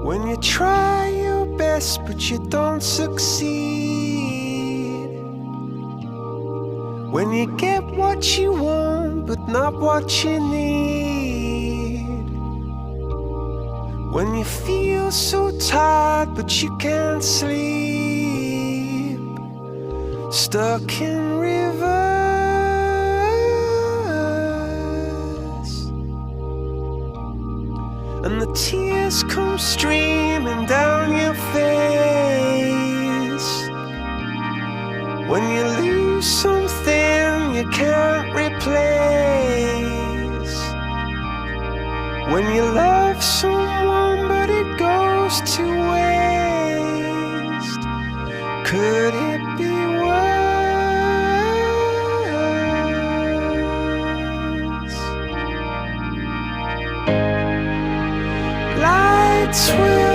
When you try your best but you don't succeed. When you get what you want but not what you need. When you feel so tired but you can't sleep. Stuck in reverse. And the tears come streaming down your face. When you lose something you can't replace. When you love someone but it goes to waste. Could it be worse? Lights will